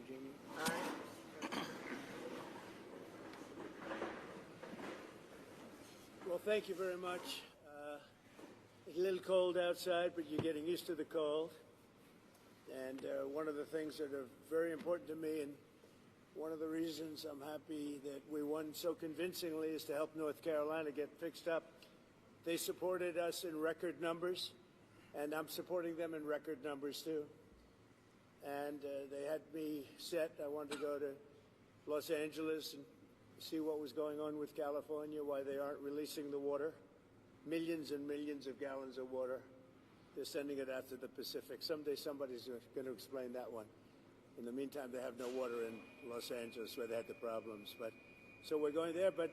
Virginia. Aye. Well, thank you very much. It's a little cold outside, but you're getting used to the cold. And one of the things that are very important to me, and one of the reasons I'm happy that we won so convincingly, is to help North Carolina get fixed up. They supported us in record numbers, and I'm supporting them in record numbers too. And they had me set. I wanted to go to Los Angeles and see what was going on with California, why they aren't releasing the water. Millions and millions of gallons of water. They're sending it out to the Pacific. Someday somebody's going to explain that one. In the meantime, they have no water in Los Angeles where they had the problems. So we're going there. But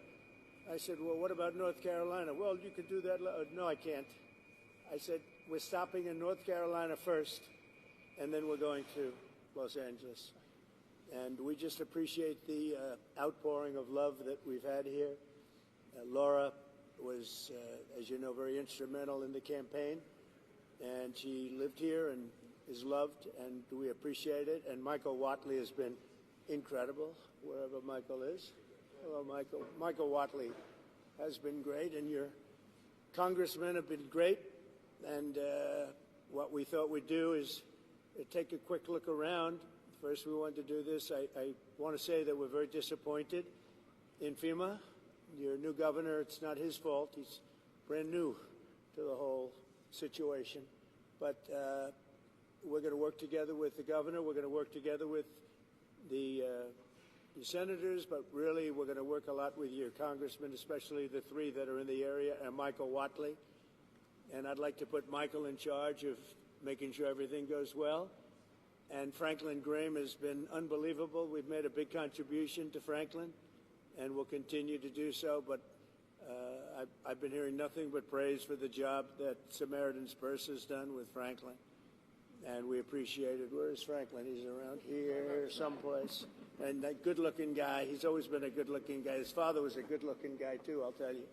I said, well, what about North Carolina? Well, you could do that. No, I can't. I said, we're stopping in North Carolina first, and then we're going to Los Angeles. And we just appreciate the outpouring of love that we've had here. Laura was, as you know, very instrumental in the campaign. And she lived here and is loved, and we appreciate it. And Michael Whatley has been incredible, wherever Michael is. Hello, Michael. Michael Whatley has been great, and your congressmen have been great. And what we thought we'd do is take a quick look around. First, we wanted to do this. I want to say that we're very disappointed in FEMA. Your new governor, it's not his fault. He's brand new to the whole situation. But we're going to work together with the governor. We're going to work together with the senators. But really, we're going to work a lot with your congressmen, especially the three that are in the area, and Michael Whatley. And I'd like to put Michael in charge of making sure everything goes well. And Franklin Graham has been unbelievable. We've made a big contribution to Franklin, and we'll continue to do so. But I've been hearing nothing but praise for the job that Samaritan's Purse has done with Franklin, and we appreciate it. Where is Franklin? He's around here someplace. And that good-looking guy, he's always been a good-looking guy. His father was a good-looking guy, too, I'll tell you.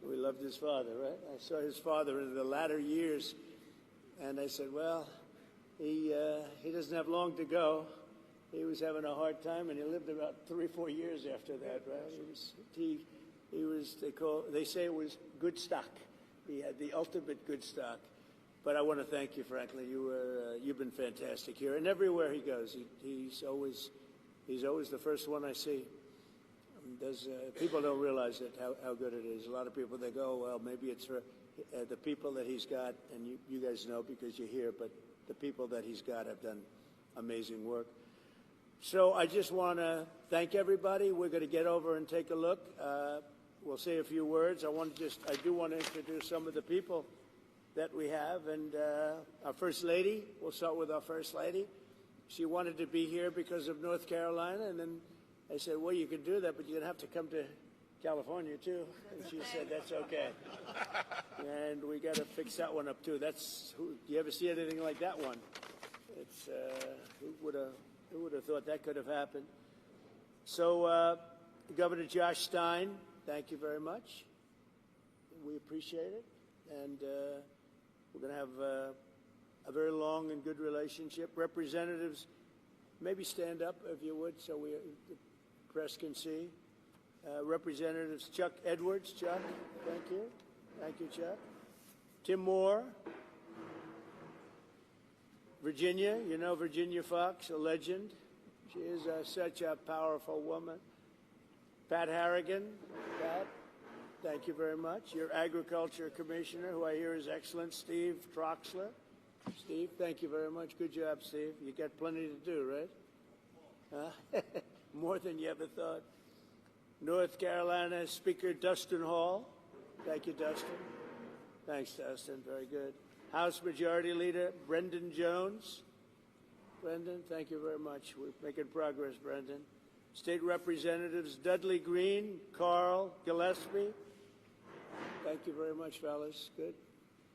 We loved his father, right? I saw his father in the latter years, and I said, well, he doesn't have long to go. He was having a hard time, and he lived about 3 or 4 years after that, right? They say it was good stock. He had the ultimate good stock. But I want to thank you, Franklin. You've been fantastic here, and everywhere he goes, he's always the first one I see. People don't realize it, how good it is. A lot of people, they go, well, maybe it's for the people that he's got, and you guys know because you're here, but the people that he's got have done amazing work. So I just want to thank everybody. We're going to get over and take a look. We'll say a few words. I do want to introduce some of the people that we have. And our First Lady, we'll start with our First Lady. She wanted to be here because of North Carolina, and then I said, well, you can do that, but you're going to have to come to California, too. And she said, that's okay. And we got to fix that one up, too. Do you ever see anything like that one? It's, who would have thought that could have happened? So, Governor Josh Stein, thank you very much. We appreciate it. And we're going to have a very long and good relationship. Representatives, maybe stand up, if you would, so the press can see. Representatives Chuck Edwards. Chuck, thank you. Thank you, Chuck. Tim Moore. Virginia, you know Virginia Fox, a legend. She is such a powerful woman. Pat Harrigan. Pat, thank you very much. Your Agriculture Commissioner, who I hear is excellent, Steve Troxler. Steve, thank you very much. Good job, Steve. You got plenty to do, right? More than you ever thought. North Carolina Speaker Dustin Hall. Thank you, Dustin. Thanks, Dustin. Very good. House Majority Leader Brendan Jones. Brendan, thank you very much. We're making progress, Brendan. State Representatives Dudley Green, Carl Gillespie. Thank you very much, fellas. Good.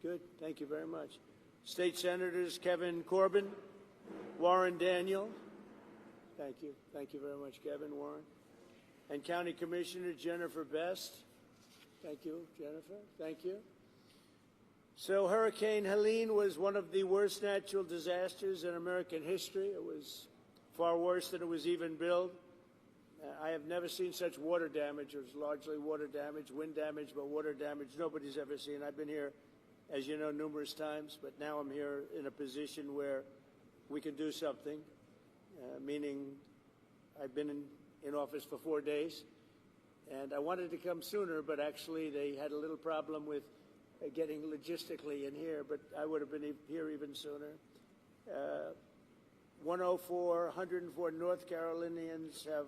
Good. Thank you very much. State Senators Kevin Corbin, Warren Daniel. Thank you. Thank you very much, Kevin, Warren. And County Commissioner Jennifer Best. Thank you, Jennifer. Thank you. So Hurricane Helene was one of the worst natural disasters in American history. It was far worse than it was even billed. I have never seen such water damage. It was largely water damage, wind damage, but water damage nobody's ever seen. I've been here, as you know, numerous times, but now I'm here in a position where we can do something, meaning I've been in office for 4 days, and I wanted to come sooner, but actually they had a little problem with getting logistically in here, but I would have been here even sooner. 104 North Carolinians have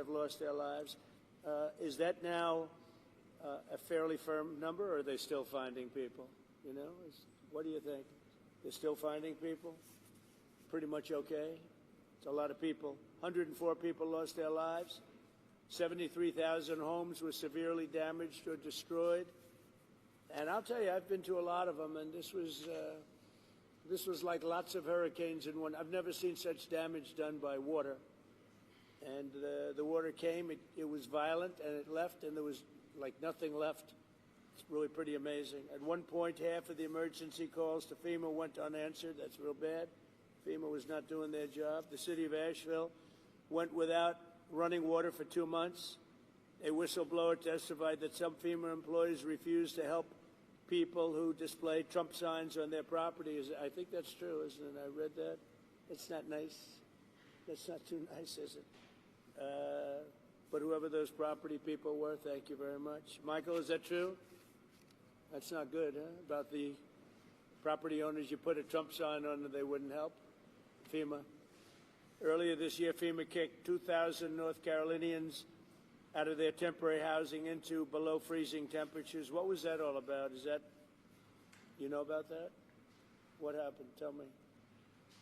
lost their lives. Is that now a fairly firm number, or are they still finding people? You know, what do you think? They're still finding people? Pretty much okay? It's a lot of people. 104 people lost their lives. 73,000 homes were severely damaged or destroyed. And I'll tell you, I've been to a lot of them, and this was like lots of hurricanes in one. I've never seen such damage done by water. And the water came, it was violent, and it left, and there was like nothing left. It's really pretty amazing. At one point, half of the emergency calls to FEMA went unanswered. That's real bad. FEMA was not doing their job. The city of Asheville went without running water for 2 months. A whistleblower testified that some FEMA employees refused to help people who displayed Trump signs on their properties. I think that's true, isn't it? I read that. It's not nice. That's not too nice, is it? But whoever those property people were, thank you very much. Michael, is that true? That's not good, huh? About the property owners you put a Trump sign on and they wouldn't help? FEMA. Earlier this year, FEMA kicked 2,000 North Carolinians out of their temporary housing into below freezing temperatures. What was that all about? Is that, you know about that? What happened? Tell me.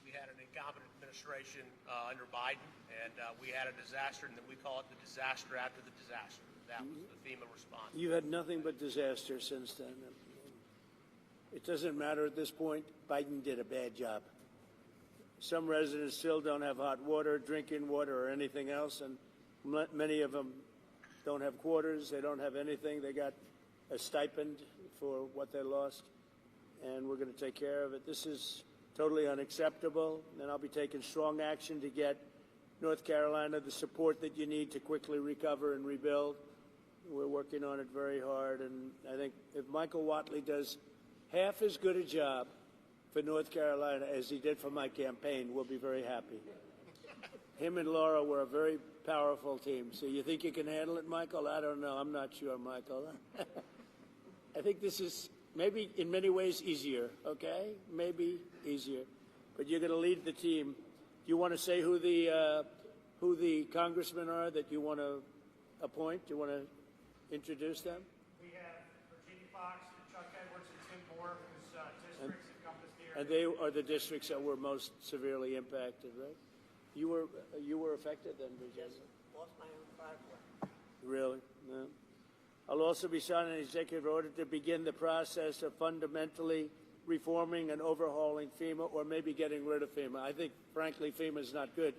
We had an incompetent administration under Biden, and we had a disaster, and we call it the disaster after the disaster. That was the FEMA response. You had nothing but disaster since then. It doesn't matter at this point. Biden did a bad job. Some residents still don't have hot water, drinking water, or anything else, and many of them don't have quarters. They don't have anything. They got a stipend for what they lost, and we're going to take care of it. This is totally unacceptable, and I'll be taking strong action to get North Carolina the support that you need to quickly recover and rebuild. We're working on it very hard, and I think if Michael Whatley does half as good a job for North Carolina as he did for my campaign, we'll be very happy. Him and Laura were a very powerful team. So you think you can handle it, Michael? I don't know. I'm not sure, Michael. I think this is maybe in many ways easier, okay? Maybe easier. But you're going to lead the team. Do you want to say who the congressmen are that you want to appoint? Do you want to introduce them? We have Virginia Fox and Chuck Edwards and Tim Moore, whose districts encompass the area. And they are the districts that were most severely impacted, right? You were affected then, Virginia? Yes, lost my own driveway. Really? No. I'll also be signing an executive order to begin the process of fundamentally reforming and overhauling FEMA, or maybe getting rid of FEMA. I think, frankly, FEMA is not good.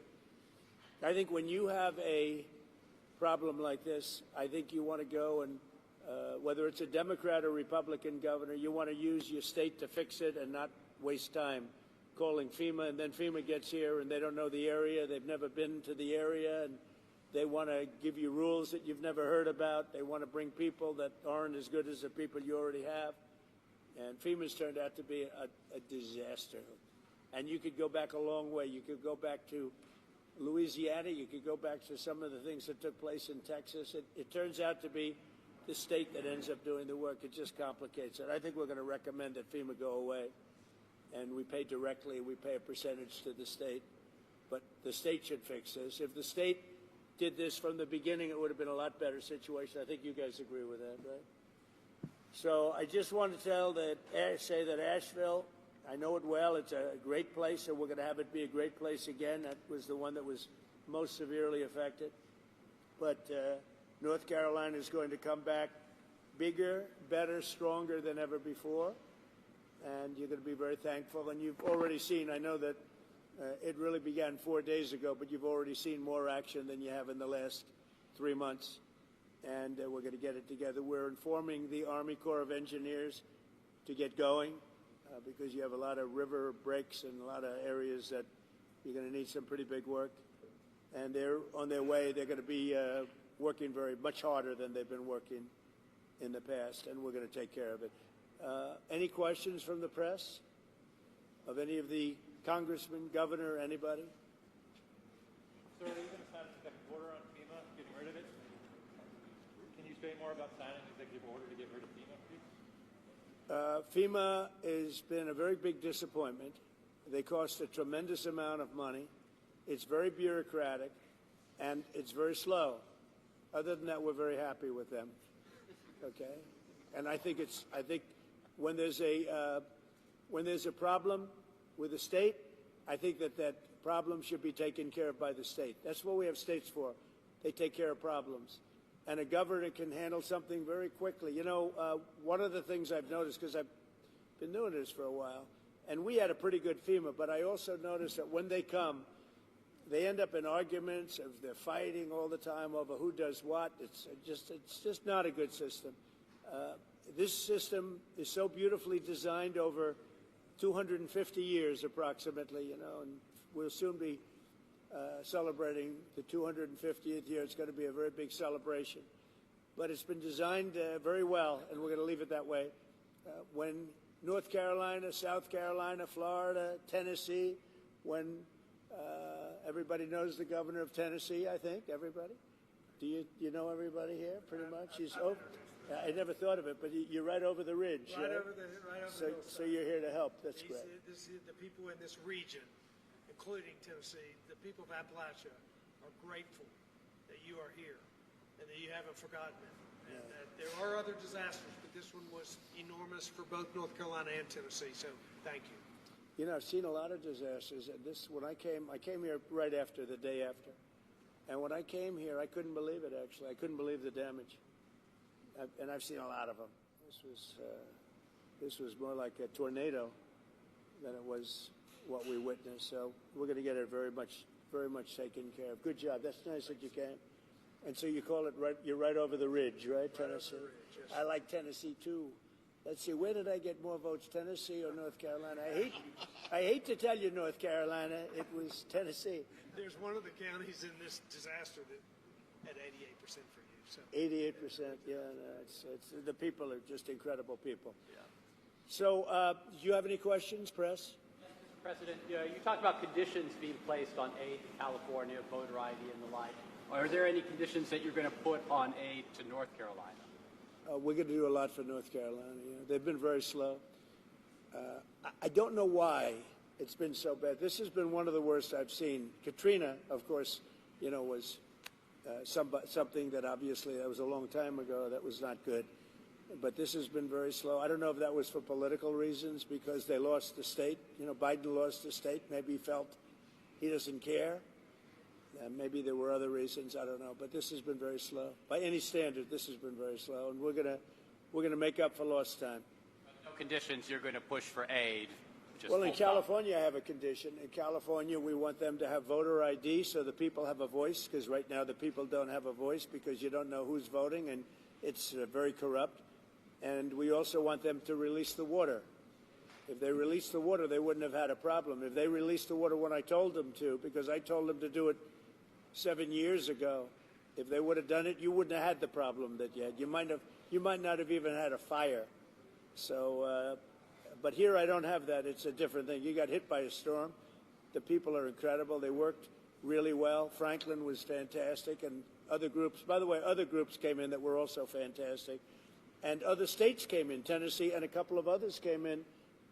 I think when you have a problem like this, I think you want to go and, whether it's a Democrat or Republican governor, you want to use your state to fix it and not waste time calling FEMA, and then FEMA gets here and they don't know the area, they've never been to the area, and they want to give you rules that you've never heard about. They want to bring people that aren't as good as the people you already have. And FEMA's turned out to be a disaster. And you could go back a long way. You could go back to Louisiana. You could go back to some of the things that took place in Texas. It turns out to be the state that ends up doing the work. It just complicates it. I think we're going to recommend that FEMA go away. And we pay directly. We pay a percentage to the state. But the state should fix this. If the state did this from the beginning, it would have been a lot better situation. I think you guys agree with that, right? So I just want to say that Asheville, I know it well. It's a great place, and we're going to have it be a great place again. That was the one that was most severely affected. But North Carolina is going to come back bigger, better, stronger than ever before. And you're going to be very thankful. And you've already seen, I know that it really began 4 days ago, but you've already seen more action than you have in the last 3 months. And we're going to get it together. We're informing the Army Corps of Engineers to get going because you have a lot of river breaks and a lot of areas that You're going to need some pretty big work. And they're on their way. They're going to be working much harder than they've been working in the past, and we're going to take care of it. Any questions from the press? Of any of the congressman, governor, anybody? Sir, are you going to sign an executive order on FEMA, getting rid of it? Can you say more about signing an executive order to get rid of FEMA, please? FEMA has been a very big disappointment. They cost a tremendous amount of money. It's very bureaucratic, and it's very slow. Other than that, we're very happy with them. Okay, and I think when there's a problem with the state, I think that problem should be taken care of by the state. That's what we have states for. They take care of problems. And a governor can handle something very quickly. You know, one of the things I've noticed, because I've been doing this for a while, and we had a pretty good FEMA, but I also noticed that when they come, they end up in arguments. They're fighting all the time over who does what. It's just not a good system. This system is so beautifully designed over 250 years approximately, you know, and we'll soon be celebrating the 250th year. It's going to be a very big celebration. But it's been designed very well, and we're going to leave it that way. When North Carolina, South Carolina, Florida, Tennessee, when everybody knows the governor of Tennessee, I think, everybody? Do you know everybody here, pretty much? I never thought of it, but you're right over the ridge, Right right? over the So you're here to help. That's great. The people in this region, including Tennessee, the people of Appalachia, are grateful that you are here and that you haven't forgotten it. And that there are other disasters, but this one was enormous for both North Carolina and Tennessee. So thank you. You know, I've seen a lot of disasters, and when I came here right after, the day after. And when I came here, I couldn't believe it, actually. I couldn't believe the damage. And I've seen a lot of them. This was more like a tornado than it was what we witnessed. So we're going to get it very much taken care of. Good job. That's nice that you came. And so you call it you're right over the ridge, right, Tennessee? Over the ridge, yes. I like Tennessee too. Let's see, where did I get more votes, Tennessee or North Carolina? I hate to tell you, North Carolina, it was Tennessee. There's one of the counties in this disaster that had 88% for you. So 88%, yeah. No, it's the people are just incredible people. Yeah. So, do you have any questions, press? Mr. President, you talked about conditions being placed on aid to California, voter ID, and the like. Are there any conditions that you're going to put on aid to North Carolina? We're going to do a lot for North Carolina. You know, they've been very slow. I don't know why it's been so bad. This has been one of the worst I've seen. Katrina, of course, you know, was something that obviously that was a long time ago. That was not good. But this has been very slow. I don't know if that was for political reasons because they lost the state. You know, Biden lost the state. Maybe he felt he doesn't care. Maybe there were other reasons. I don't know. But this has been very slow. By any standard, this has been very slow. And we're gonna make up for lost time. No conditions you're going to push for aid. Well, in California, I have a condition. In California, we want them to have voter ID so the people have a voice, because right now the people don't have a voice because you don't know who's voting, and it's very corrupt. And we also want them to release the water. If they released the water, they wouldn't have had a problem. If they released the water when I told them to, because I told them to do it 7 years ago, if they would have done it, you wouldn't have had the problem that you had. You might not have even had a fire. So, but here I don't have that. It's a different thing. You got hit by a storm. The people are incredible. They worked really well. Franklin was fantastic, and other groups. By the way, other groups came in that were also fantastic, and other states came in. Tennessee and a couple of others came in,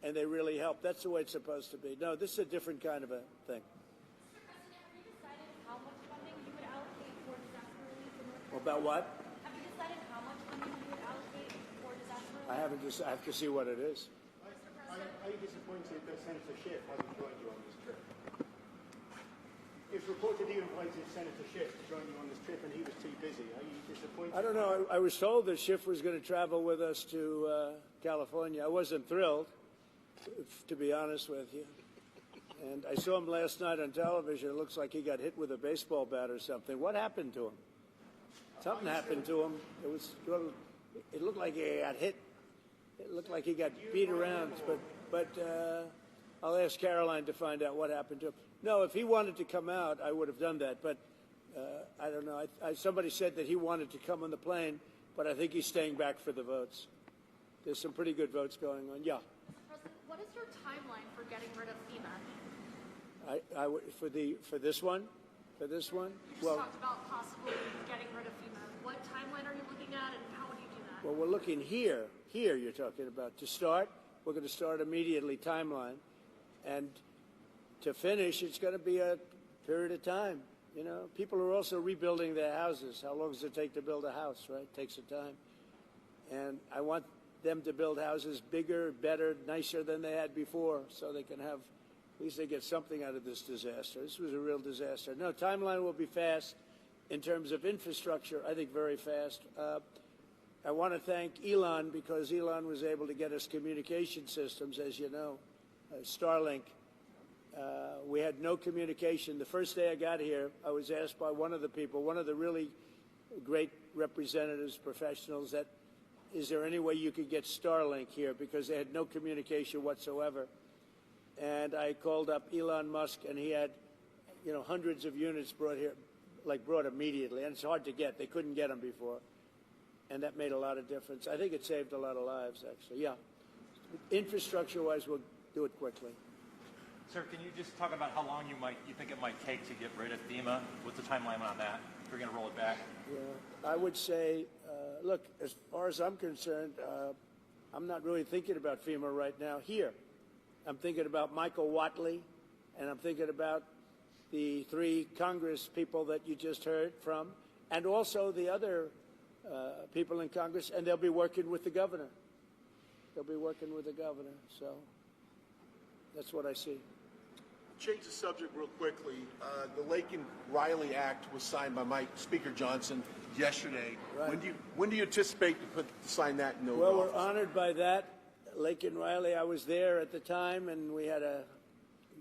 and they really helped. That's the way it's supposed to be. No, this is a different kind of a thing. Mr. President, have you decided how much funding you would allocate for disaster relief in North Carolina? About what? Have you decided how much funding you would allocate for disaster relief? I haven't. I have to see what it is. Are you disappointed that Senator Schiff hasn't joined you on this trip? It's reported he invited Senator Schiff to join you on this trip and he was too busy. Are you disappointed? I don't know. I was told that Schiff was going to travel with us to California. I wasn't thrilled, to be honest with you. And I saw him last night on television. It looks like he got hit with a baseball bat or something. What happened to him? Something happened to him. It looked like he got hit. It looked like he got beat around. But I'll ask Caroline to find out what happened to him. No, if he wanted to come out, I would have done that. But I don't know. Somebody said that he wanted to come on the plane, but I think he's staying back for the votes. There's some pretty good votes going on. Yeah. Mr. President, what is your timeline for getting rid of FEMA? For this one. You just talked about possibly getting rid of FEMA. What timeline are you looking at, and how would you do that? Well, we're looking here. Here, you're talking about. To start, we're going to start immediately. Timeline, and to finish, it's going to be a period of time. You know, people are also rebuilding their houses. How long does it take to build a house, right? It takes some time. And I want them to build houses bigger, better, nicer than they had before, so they can have, at least they get something out of this disaster. This was a real disaster. No, timeline will be fast. In terms of infrastructure, I think very fast. I want to thank Elon, because Elon was able to get us communication systems, as you know, Starlink. We had no communication. The first day I got here, I was asked by one of the people, one of the really great representatives, professionals, that is there any way you could get Starlink here, because they had no communication whatsoever. And I called up Elon Musk, and he had, you know, hundreds of units brought here, brought immediately. And it's hard to get. They couldn't get them before. And that made a lot of difference. I think it saved a lot of lives, actually. Yeah. Infrastructure-wise, we'll do it quickly. Sir, can you just talk about how long you think it might take to get rid of FEMA? What's the timeline on that? If you're going to roll it back? Yeah, I would say, look, as far as I'm concerned, I'm not really thinking about FEMA right now here. I'm thinking about Michael Watley, and I'm thinking about the 3 Congress people that you just heard from, and also the other people in Congress, and they'll be working with the governor. They'll be working with the governor, so that's what I see. Change the subject real quickly. The Lakin Riley Act was signed by Speaker Johnson yesterday. Right. When do you anticipate to sign that into Well, office? we're honored by that. Lakin Riley, I was there at the time, and we had a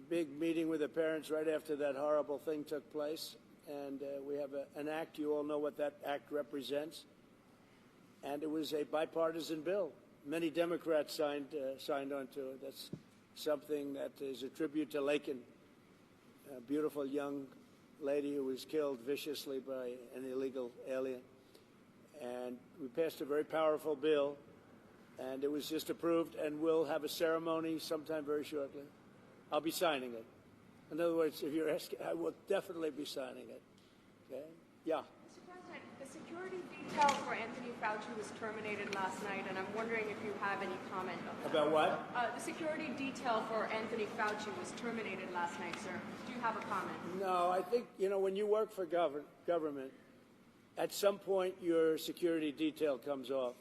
big meeting with the parents right after that horrible thing took place. And we have an act. You all know what that act represents. And it was a bipartisan bill. Many Democrats signed onto it. That's something that is a tribute to Lakin, a beautiful young lady who was killed viciously by an illegal alien. And we passed a very powerful bill, and it was just approved, and we'll have a ceremony sometime very shortly. I'll be signing it. In other words, if you're asking, I will definitely be signing it. Okay? Yeah. Mr. President, the security detail for Anthony Fauci was terminated last night, and I'm wondering if you have any comment on that. About what? The security detail for Anthony Fauci was terminated last night, sir. Do you have a comment? No, I think, you know, when you work for government, at some point your security detail comes off.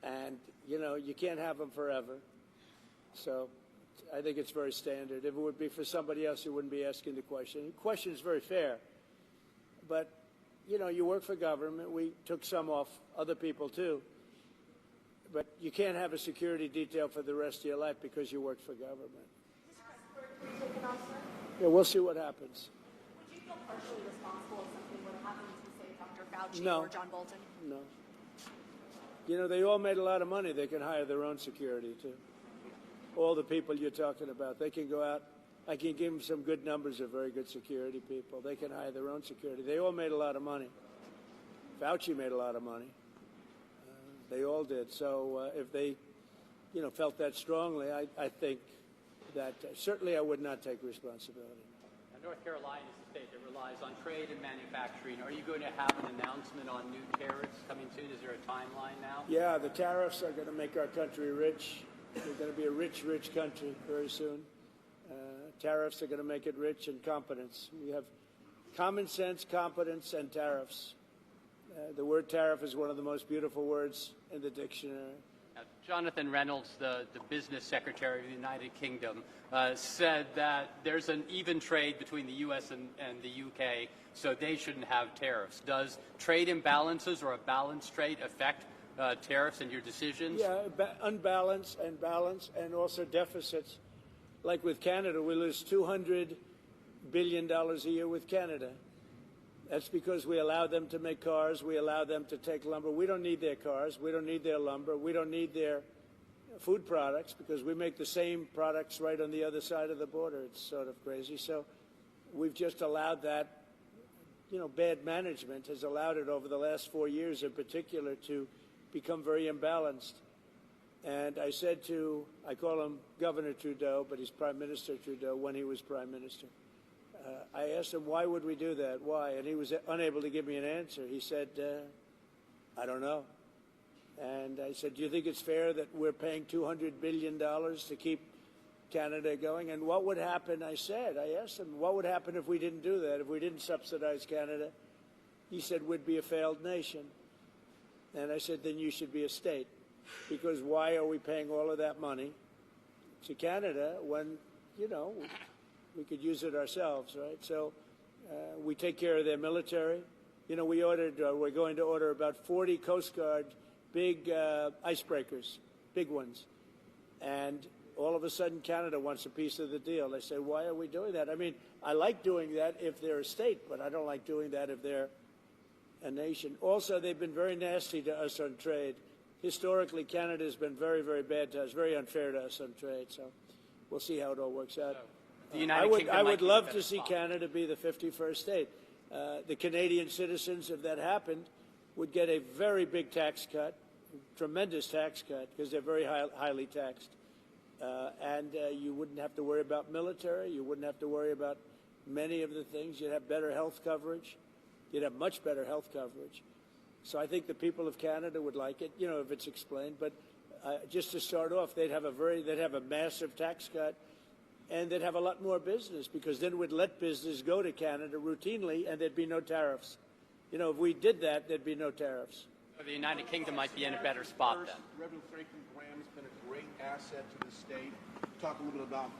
And, you know, you can't have them forever. So I think it's very standard. If it would be for somebody else, you wouldn't be asking the question. The question is very fair. But, you know, you work for government. We took some off, other people too. But you can't have a security detail for the rest of your life because you work for government. Yeah, we'll see what happens. Would you feel partially responsible if something would happen to, say, Dr. Fauci No. or John Bolton? No. You know, they all made a lot of money. They can hire their own security, too. All the people you're talking about, they can go out. I can give them some good numbers of very good security people. They can hire their own security. They all made a lot of money. Fauci made a lot of money. They all did. So if they, you know, felt that strongly, I think that certainly I would not take responsibility. Now, North Carolina is a state that relies on trade and manufacturing. Are you going to have an announcement on new tariffs coming soon? Is there a timeline now? Yeah, the tariffs are going to make our country rich. We're going to be a rich, rich country very soon. Tariffs are going to make it rich, and competence. We have common sense, competence, and tariffs. The word tariff is one of the most beautiful words in the dictionary. Now, Jonathan Reynolds, the business secretary of the United Kingdom, said that there's an even trade between the U.S. and the U.K., so they shouldn't have tariffs. Does trade imbalances or a balanced trade affect tariffs and your decisions? Yeah, unbalanced and balance, and also deficits. Like with Canada, we lose $200 billion a year with Canada. That's because we allow them to make cars. We allow them to take lumber. We don't need their cars. We don't need their lumber. We don't need their food products, because we make the same products right on the other side of the border. It's sort of crazy. So we've just allowed that, bad management has allowed it over the last 4 years in particular to become very imbalanced. And I said I call him Governor Trudeau, but he's Prime Minister Trudeau when he was Prime Minister. I asked him, why would we do that? Why? And he was unable to give me an answer. He said, I don't know. And I said, do you think it's fair that we're paying $200 billion to keep Canada going? And what would happen, I asked him, what would happen if we didn't do that, if we didn't subsidize Canada? He said, we'd be a failed nation. And I said, then you should be a state. Because why are we paying all of that money to Canada when, we could use it ourselves, right? So we take care of their military. We're going to order about 40 Coast Guard big icebreakers, big ones. And all of a sudden, Canada wants a piece of the deal. They say, why are we doing that? I mean, I like doing that if they're a state, but I don't like doing that if they're a nation. Also, they've been very nasty to us on trade. Historically, Canada has been very, very bad to us, very unfair to us on trade. So we'll see how it all works out. The United Kingdom I might would be a love better to see spot. Canada be the 51st state. The Canadian citizens, if that happened, would get a very big tax cut, tremendous tax cut, because they're very highly taxed. And you wouldn't have to worry about military. You wouldn't have to worry about many of the things. You'd have better health coverage. You'd have much better health coverage. So I think the people of Canada would like it, if it's explained. But just to start off, they'd have a massive tax cut, and they'd have a lot more business, because then we'd let business go to Canada routinely, and there'd be no tariffs. If we did that, there'd be no tariffs. The United Kingdom might be in a better spot then. Reverend Franklin Graham has been a great asset to the state. Talk a little bit about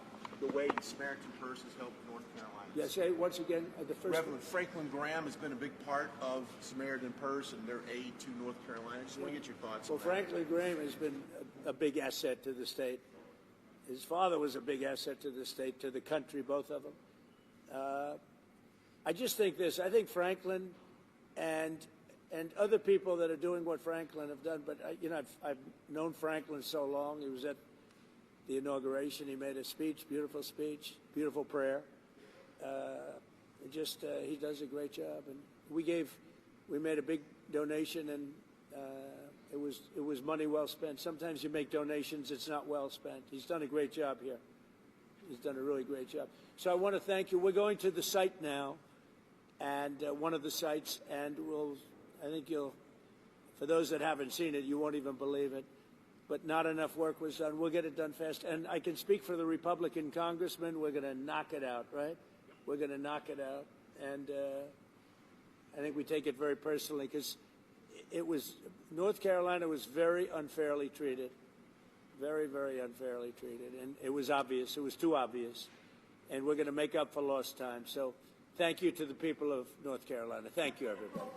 the way Samaritan Purse has helped North Carolina. Yeah, say once again, the first Reverend Franklin Graham has been a big part of Samaritan Purse and their aid to North Carolina. Just want to get your thoughts Well, on that. Franklin Graham has been a big asset to the state. His father was a big asset to the state, to the country, both of them. I just think this. I think Franklin and other people that are doing what Franklin have done, but I've known Franklin so long. He was at the inauguration. He made a speech, beautiful prayer. He does a great job. And we made a big donation, and it was money well spent. Sometimes you make donations, it's not well spent. He's done a great job here. He's done a really great job. So I want to thank you. We're going to the site now, and one of the sites, and I think for those that haven't seen it, you won't even believe it. But not enough work was done. We'll get it done fast. And I can speak for the Republican congressman. We're going to knock it out, right? We're going to knock it out. And I think we take it very personally, because North Carolina was very unfairly treated. Very, very unfairly treated. And it was obvious. It was too obvious. And we're going to make up for lost time. So thank you to the people of North Carolina. Thank you, everybody.